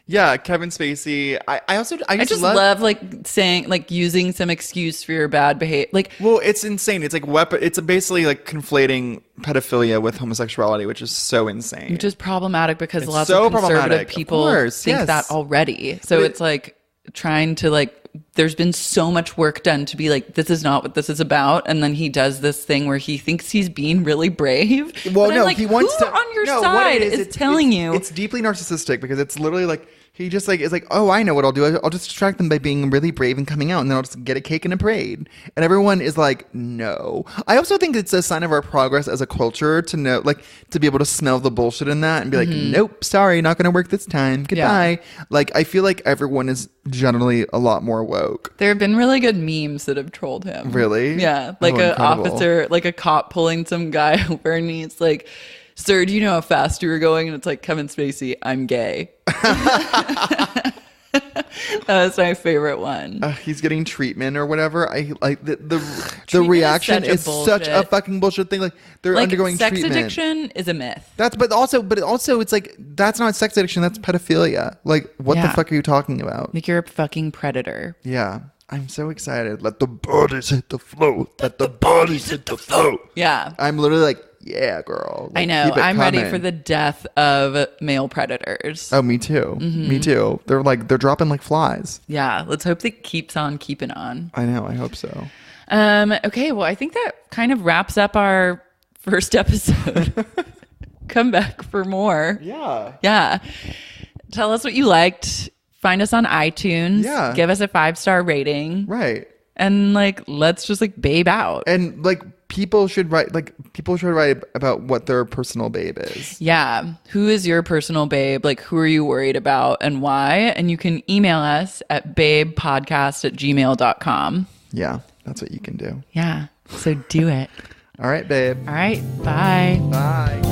Yeah, Kevin Spacey. I just love like saying, like using some excuse for your bad behavior. Like, well, it's insane. It's like it's basically like conflating pedophilia with homosexuality, which is so insane. Which is problematic because lots of conservative people think that already. So it's like trying to like. There's been so much work done to be like, this is not what this is about, and then he does this thing where he thinks he's being really brave. Well, no, like, he wants to. On your side is telling you it's deeply narcissistic because it's literally like. He just like is like, oh, I know what I'll do. I'll just distract them by being really brave and coming out, and then I'll just get a cake and a parade. And everyone is like, no. I also think it's a sign of our progress as a culture to know, like, to be able to smell the bullshit in that and be like, nope, sorry, not going to work this time. Goodbye. Yeah. Like, I feel like everyone is generally a lot more woke. There have been really good memes that have trolled him. Really? Yeah, like an officer, like a cop pulling some guy over, and he's like, sir, do you know how fast you were going? And it's like, Kevin Spacey, I'm gay. That was my favorite one. He's getting treatment or whatever. I like the reaction is such a fucking bullshit thing. Like they're like undergoing sex treatment. Addiction is a myth. But also it's like that's not sex addiction. That's pedophilia. Like what the fuck are you talking about? Like you're a fucking predator. Yeah. I'm so excited. Let the bodies hit the floor. Let the bodies hit the floor. Yeah. I'm literally like, yeah, girl. I Like, know. keep it I'm ready coming. for the death of male predators. Oh, me too. Me too. They're dropping like flies. Yeah. Let's hope that keeps on keeping on. I know. I hope so. Okay. Well, I think that kind of wraps up our first episode. Come back for more. Yeah. Yeah. Tell us what you liked. Find us on iTunes. Yeah. Give us a 5-star rating. Right. And like, let's just like babe out. And like people should write about what their personal babe is. Yeah. Who is your personal babe? Like, who are you worried about and why? And you can email us at babepodcast@gmail.com. Yeah. That's what you can do. Yeah. So do it. All right, babe. All right. Bye. Bye.